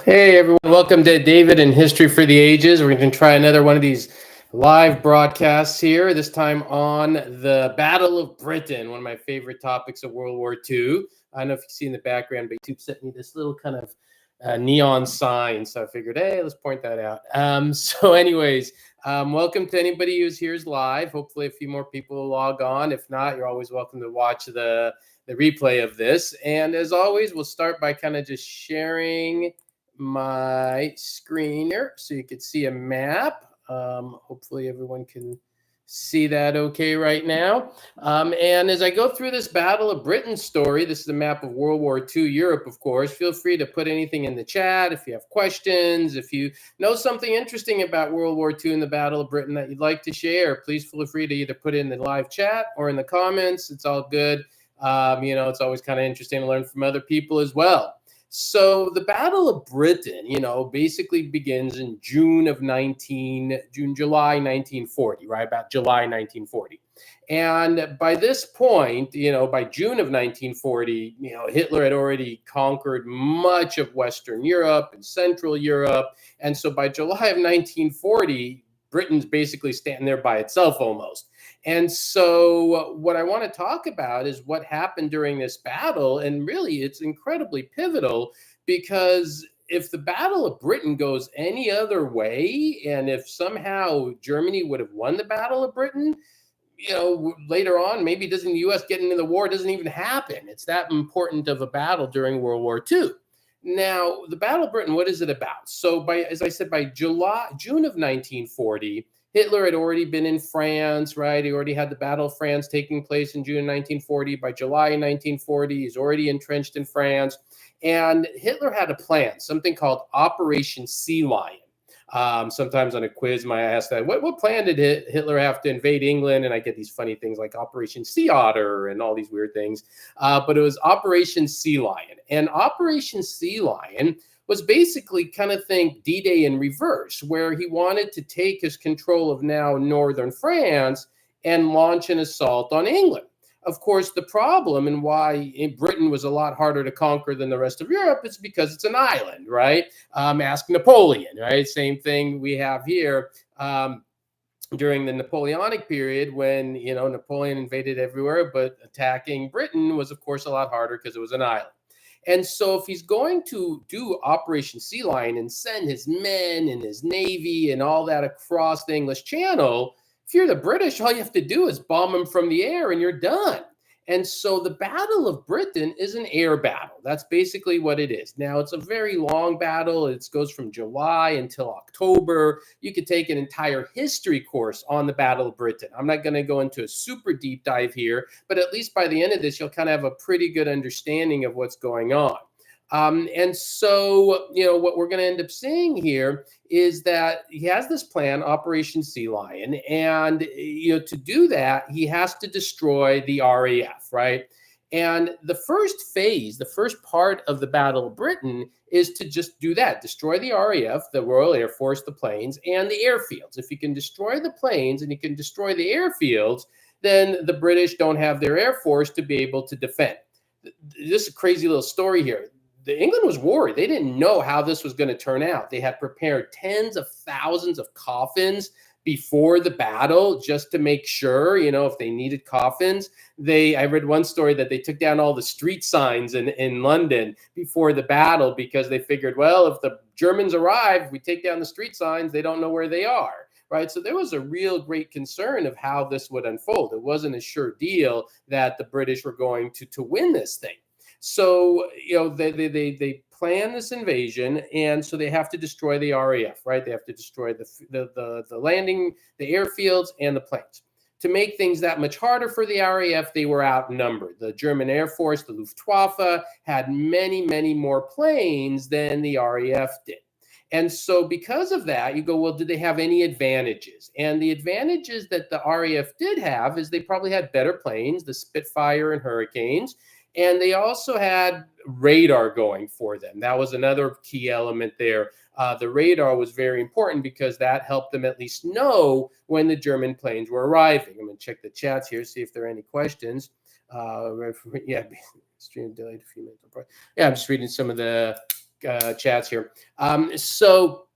Hey everyone, welcome to David and History for the Ages. We're going to try another one of these live broadcasts here, this time on the Battle of Britain, one of my favorite topics of World War II. I don't know if you see in the background, but YouTube sent me this little kind of neon sign, so I figured, hey, let's point that out. Welcome to anybody who's here live. Hopefully a few more people will log on. If not, you're always welcome to watch the replay of this. And as always, we'll start by kind of just sharing my screen here so you can see a map. Hopefully everyone can see that okay right now. And as I go through this Battle of Britain story, this is a map of World War II Europe, of course. Feel free to put anything in the chat if you have questions. If you know something interesting about World War II and the Battle of Britain that you'd like to share, please feel free to either put it in the live chat or in the comments. It's all good. It's always kind of interesting to learn from other people as well. So the Battle of Britain, basically begins in July 1940, right? About July 1940. And by this point, by June of 1940, Hitler had already conquered much of Western Europe and Central Europe. And so by July of 1940, Britain's basically standing there by itself almost. And so what I want to talk about is what happened during this battle. And really, it's incredibly pivotal because if the Battle of Britain goes any other way, and if somehow Germany would have won the Battle of Britain, later on, maybe doesn't the U.S. get into the war? It doesn't even happen. It's that important of a battle during World War II. Now, the Battle of Britain, what is it about? So, as I said, by June of 1940, Hitler had already been in France, right? He already had the Battle of France taking place in June 1940. By July 1940, he's already entrenched in France. And Hitler had a plan, something called Operation Sea Lion. Sometimes on a quiz, I ask that, what plan did Hitler have to invade England? And I get these funny things like Operation Sea Otter and all these weird things. But it was Operation Sea Lion. And Operation Sea Lion was basically kind of think D-Day in reverse, where he wanted to take his control of now northern France and launch an assault on England. Of course, the problem and why Britain was a lot harder to conquer than the rest of Europe is because it's an island, right? Ask Napoleon, right? Same thing we have here. During the Napoleonic period when, Napoleon invaded everywhere, but attacking Britain was, of course, a lot harder because it was an island. And so if he's going to do Operation Sea Lion and send his men and his navy and all that across the English Channel, if you're the British, all you have to do is bomb them from the air and you're done. And so the Battle of Britain is an air battle. That's basically what it is. Now, it's a very long battle. It goes from July until October. You could take an entire history course on the Battle of Britain. I'm not going to go into a super deep dive here, but at least by the end of this, you'll kind of have a pretty good understanding of what's going on. And so, what we're going to end up seeing here is that he has this plan, Operation Sea Lion, and, to do that, he has to destroy the RAF, right? And the first phase, the first part of the Battle of Britain is to just do that, destroy the RAF, the Royal Air Force, the planes, and the airfields. If you can destroy the planes and you can destroy the airfields, then the British don't have their Air Force to be able to defend. This is a crazy little story here. England was worried. They didn't know how this was going to turn out. They had prepared tens of thousands of coffins before the battle just to make sure, if they needed coffins. I read one story that they took down all the street signs in London before the battle because they figured, well, if the Germans arrive, we take down the street signs, they don't know where they are. Right. So there was a real great concern of how this would unfold. It wasn't a sure deal that the British were going to win this thing. So, they plan this invasion, and so they have to destroy the RAF, right? They have to destroy the landing, the airfields, and the planes. To make things that much harder for the RAF, they were outnumbered. The German Air Force, the Luftwaffe, had many, many more planes than the RAF did. And so because of that, you go, well, did they have any advantages? And the advantages that the RAF did have is they probably had better planes, the Spitfire and Hurricanes. And they also had radar going for them. That was another key element there. The radar was very important because that helped them at least know when the German planes were arriving. I'm going to check the chats here, see if there are any questions. Stream delayed a few minutes. Yeah, I'm just reading some of the chats here. So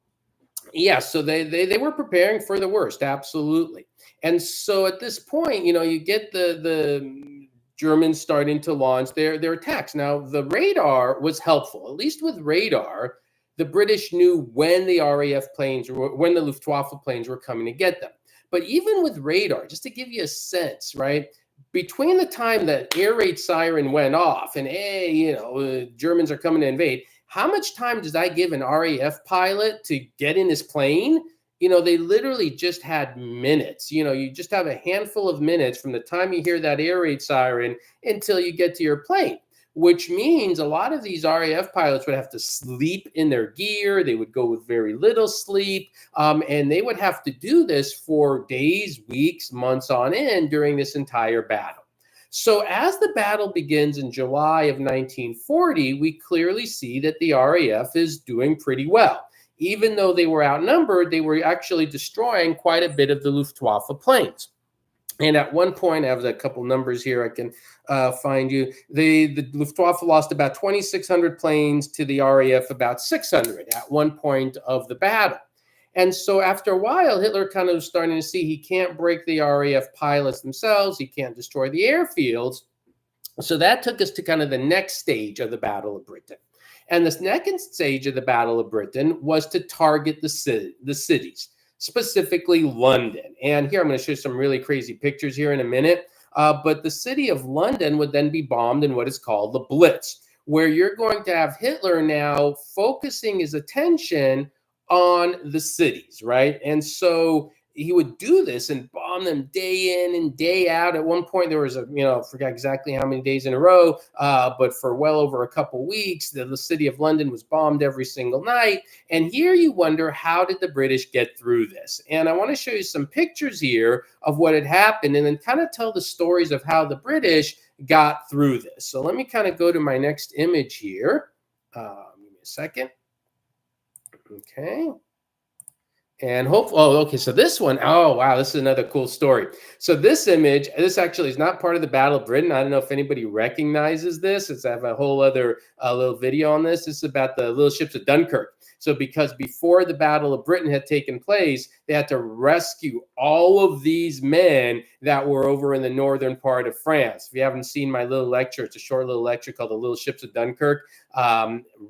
yeah, so they were preparing for the worst, absolutely. And so at this point, you get the Germans starting to launch their attacks. Now the radar was helpful. At least with radar, the British knew when the RAF planes or when the Luftwaffe planes were coming to get them. But even with radar, just to give you a sense, right? Between the time that air raid siren went off and hey, Germans are coming to invade, how much time does that give an RAF pilot to get in his plane? They literally just had minutes. You just have a handful of minutes from the time you hear that air raid siren until you get to your plane, which means a lot of these RAF pilots would have to sleep in their gear. They would go with very little sleep, and they would have to do this for days, weeks, months on end during this entire battle. So as the battle begins in July of 1940, we clearly see that the RAF is doing pretty well. Even though they were outnumbered, they were actually destroying quite a bit of the Luftwaffe planes. And at one point, I have a couple numbers here I can find you. The Luftwaffe lost about 2,600 planes to the RAF about 600 at one point of the battle. And so after a while, Hitler kind of was starting to see he can't break the RAF pilots themselves. He can't destroy the airfields. So that took us to kind of the next stage of the Battle of Britain. And this second stage of the Battle of Britain was to target the cities, specifically London. And here I'm going to show you some really crazy pictures here in a minute. But the city of London would then be bombed in what is called the Blitz, where you're going to have Hitler now focusing his attention on the cities, right? And so he would do this and bomb them day in and day out. At one point, there was I forgot exactly how many days in a row, but for well over a couple weeks, the city of London was bombed every single night. And here you wonder, how did the British get through this? And I want to show you some pictures here of what had happened and then kind of tell the stories of how the British got through this. So let me kind of go to my next image here. Give me a second. Okay. And okay. So this one, oh, wow, this is another cool story. So this image, this actually is not part of the Battle of Britain. I don't know if anybody recognizes this. I have a whole other little video on this. This is about the little ships of Dunkirk. So because before the Battle of Britain had taken place, they had to rescue all of these men that were over in the northern part of France. If you haven't seen my little lecture, it's a short little lecture called The Little Ships of Dunkirk.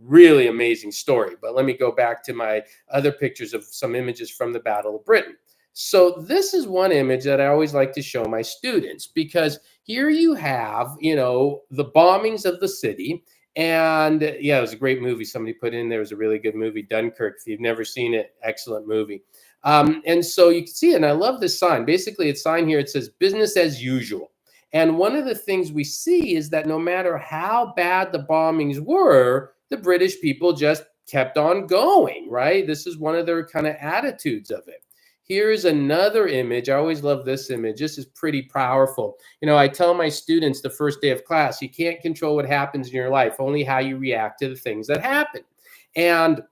Really amazing story. But let me go back to my other pictures of some images from the Battle of Britain. So this is one image that I always like to show my students, because here you have, the bombings of the city. And yeah, it was a great movie. Somebody put in there was a really good movie, Dunkirk. If you've never seen it, excellent movie. And so you can see it. And I love this sign. Basically, it's sign here. It says business as usual. And one of the things we see is that no matter how bad the bombings were, the British people just kept on going, right? This is one of their kind of attitudes of it. Here's another image. I always love this image. This is pretty powerful. I tell my students the first day of class, you can't control what happens in your life, only how you react to the things that happen. And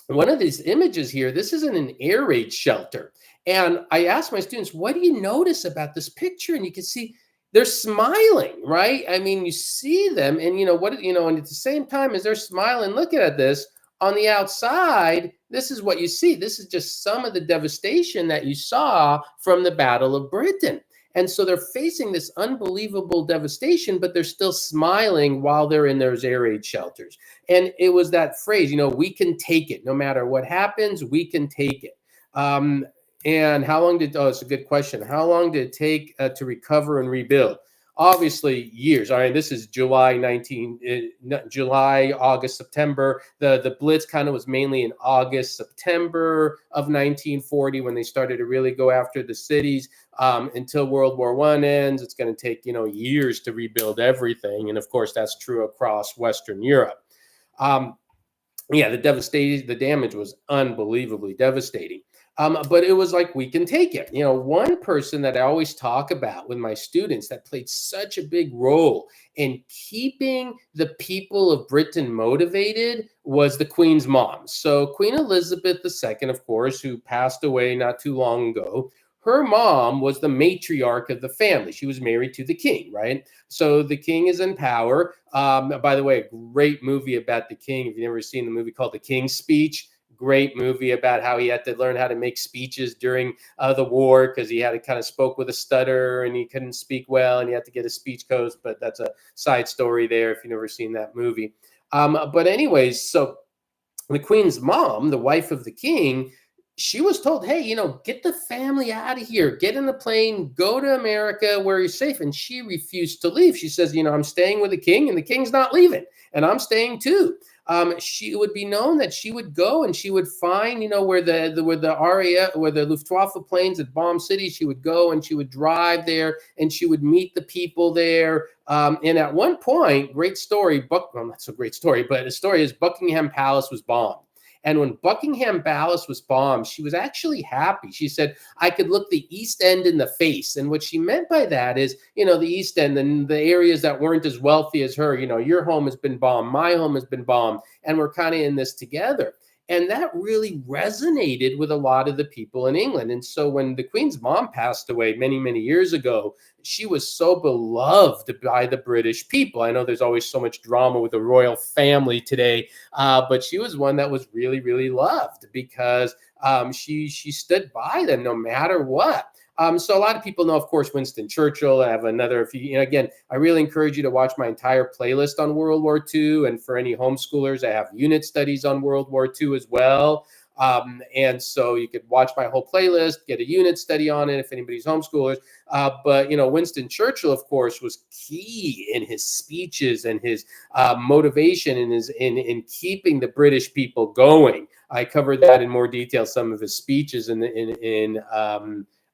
one of these images here, this is in an air raid shelter. And I asked my students, what do you notice about this picture? And you can see they're smiling, right? I mean, you see them and and at the same time as they're smiling, looking at this, on the outside, this is what you see. This is just some of the devastation that you saw from the Battle of Britain. And so they're facing this unbelievable devastation, but they're still smiling while they're in those air raid shelters. And it was that phrase, we can take it. No matter what happens, we can take it. And how long it's a good question. How long did it take to recover and rebuild? Obviously, years. All right, this is July, August, September. The Blitz kind of was mainly in August, September of 1940 when they started to really go after the cities. Until World War I ends, it's going to take years to rebuild everything, and of course that's true across Western Europe. The damage was unbelievably devastating. But it was like, we can take it. One person that I always talk about with my students that played such a big role in keeping the people of Britain motivated was the Queen's mom. So Queen Elizabeth II, of course, who passed away not too long ago, her mom was the matriarch of the family. She was married to the king, right? So the king is in power. By the way, a great movie about the king. If you've never seen the movie called The King's Speech, great movie about how he had to learn how to make speeches during the war because he had to kind of spoke with a stutter and he couldn't speak well and he had to get a speech coach. But that's a side story there if you've never seen that movie. But anyways, so the queen's mom, the wife of the king, she was told, hey, get the family out of here, get in a plane, go to America where you're safe. And she refused to leave. She says, I'm staying with the king and the king's not leaving. And I'm staying too. She would be known that she would go and she would find, where the RAF, where the Luftwaffe planes had bombed cities. She would go and she would drive there and she would meet the people there. And at one point, great story, well, not so great story, but the story is Buckingham Palace was bombed. And when Buckingham Palace was bombed, she was actually happy. She said, I could look the East End in the face. And what she meant by that is, the East End and the areas that weren't as wealthy as her, your home has been bombed, my home has been bombed, and we're kind of in this together. And that really resonated with a lot of the people in England. And so when the Queen's mom passed away many, many years ago, she was so beloved by the British people. I know there's always so much drama with the royal family today, but she was one that was really, really loved because she stood by them no matter what. So a lot of people know, of course, Winston Churchill. I have another, again, I really encourage you to watch my entire playlist on World War II. And for any homeschoolers, I have unit studies on World War II as well. And so you could watch my whole playlist, get a unit study on it if anybody's homeschoolers. But, Winston Churchill, of course, was key in his speeches and his motivation in keeping the British people going. I covered that in more detail, some of his speeches in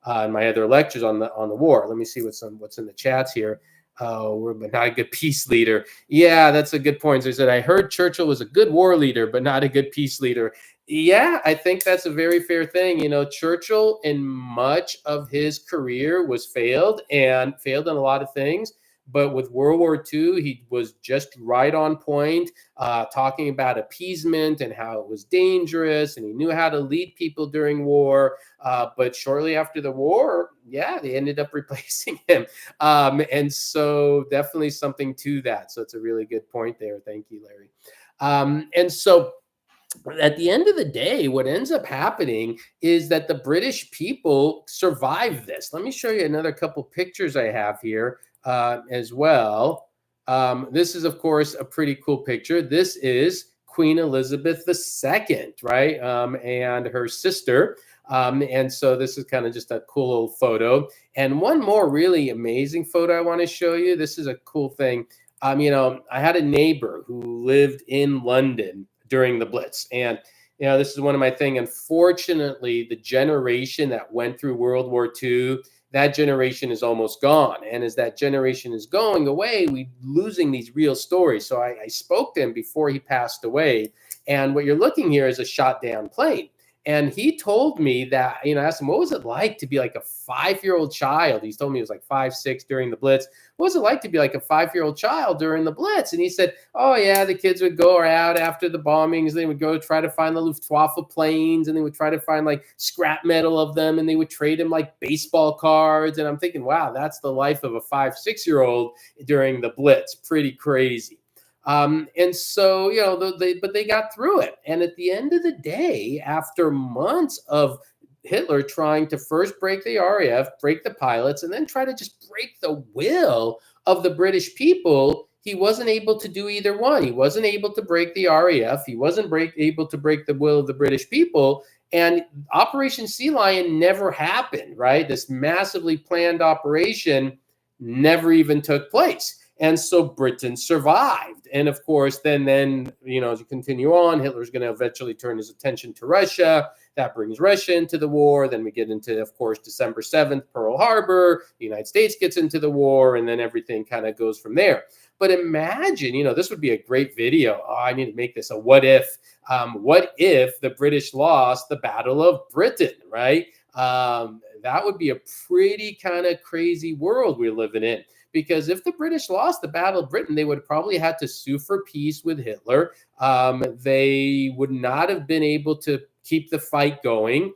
my other lectures on the war. Let me see what's in the chats here. We're not a good peace leader. Yeah, that's a good point. So he said, I heard Churchill was a good war leader, but not a good peace leader. Yeah, I think that's a very fair thing. Churchill in much of his career was failed in a lot of things. But with World War II, he was just right on point, talking about appeasement and how it was dangerous, and he knew how to lead people during war. But shortly after the war, yeah, they ended up replacing him. And so definitely something to that. So it's a really good point there. Thank you, Larry. And so at the end of the day, what ends up happening is that the British people survived this. Let me show you another couple pictures I have here as well. This is, of course, a pretty cool picture. This is Queen Elizabeth II, right? And her sister. And so this is kind of just a cool little photo. And one more really amazing photo I want to show you. This is a cool thing. I had a neighbor who lived in London during the Blitz. And, this is one of my things. Unfortunately, the generation that went through World War II, that generation is almost gone. And as that generation is going away, we're losing these real stories. So I spoke to him before he passed away. And what you're looking here is a shot down plane. And he told me that, I asked him, what was it like to be like a 5-year-old child? He's told me he was like 5, 6 during the Blitz. What was it like to be like a 5-year-old child during the Blitz? And he said, oh, yeah, the kids would go out after the bombings. They would go try to find the Luftwaffe planes, and they would try to find like scrap metal of them, and they would trade them like baseball cards. And I'm thinking, wow, that's the life of a 5, 6-year-old during the Blitz. Pretty crazy. And so, but they got through it. And at the end of the day, after months of Hitler trying to first break the RAF, break the pilots, and then try to just break the will of the British people, he wasn't able to do either one. He wasn't able to break the RAF. He wasn't able to break the will of the British people. And Operation Sea Lion never happened, right? This massively planned operation never even took place. And so Britain survived. And of course, then as you continue on, Hitler's going to eventually turn his attention to Russia. That brings Russia into the war. Then we get into, of course, December 7th, Pearl Harbor. The United States gets into the war, and then everything kind of goes from there. But imagine, this would be a great video. Oh, I need to make this a what if. What if the British lost the Battle of Britain, right? That would be a pretty kind of crazy world we're living in. Because if the British lost the Battle of Britain, they would probably have to sue for peace with Hitler. They would not have been able to keep the fight going.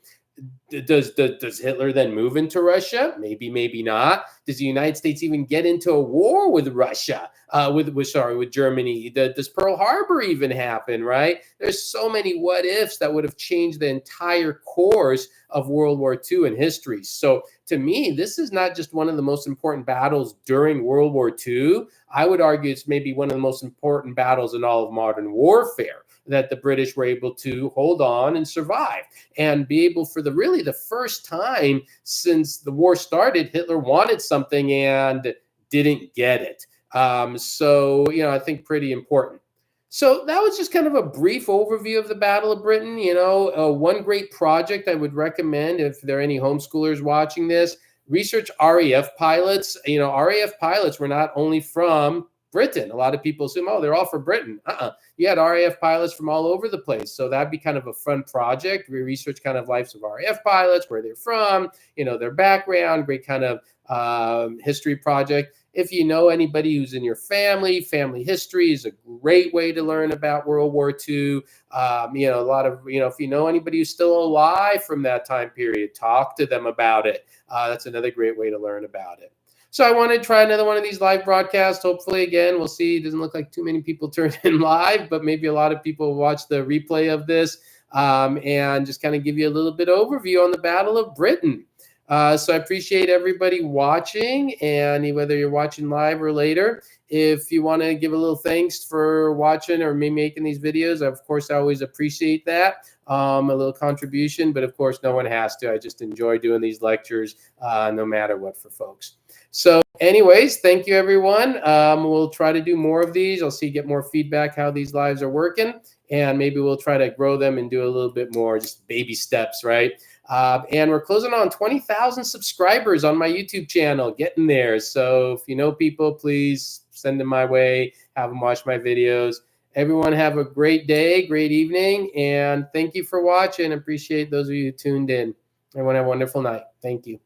Does Hitler then move into Russia? Maybe, maybe not. Does the United States even get into a war with Russia? With Germany? Does Pearl Harbor even happen? Right? There's so many what ifs that would have changed the entire course of World War II in history. So to me, this is not just one of the most important battles during World War II. I would argue it's maybe one of the most important battles in all of modern warfare, that the British were able to hold on and survive and be able, for the first time since the war started, Hitler wanted something and didn't get it. I think pretty important. So that was just kind of a brief overview of the Battle of Britain. One great project I would recommend, if there are any homeschoolers watching this, research RAF pilots. RAF pilots were not only from Britain. A lot of people assume, oh, they're all for Britain. You had RAF pilots from all over the place. So that'd be kind of a fun project. We research kind of lives of RAF pilots, where they're from, their background, great kind of history project. If you know anybody who's in your family history is a great way to learn about World War II. If you know anybody who's still alive from that time period, talk to them about it. That's another great way to learn about it. So I want to try another one of these live broadcasts. Hopefully, again, we'll see. It doesn't look like too many people turned in live, but maybe a lot of people watch the replay of this and just kind of give you a little bit overview on the Battle of Britain. So I appreciate everybody watching, and whether you're watching live or later, if you want to give a little thanks for watching or me making these videos, of course, I always appreciate that, a little contribution, but of course, no one has to. I just enjoy doing these lectures no matter what for folks. So anyways, thank you, everyone. We'll try to do more of these. I'll get more feedback how these lives are working, and maybe we'll try to grow them and do a little bit more, just baby steps, right? And we're closing on 20,000 subscribers on my YouTube channel, getting there. So if you know people, please send them my way, have them watch my videos. Everyone have a great day, great evening, and thank you for watching. Appreciate those of you who tuned in. Everyone have a wonderful night. Thank you.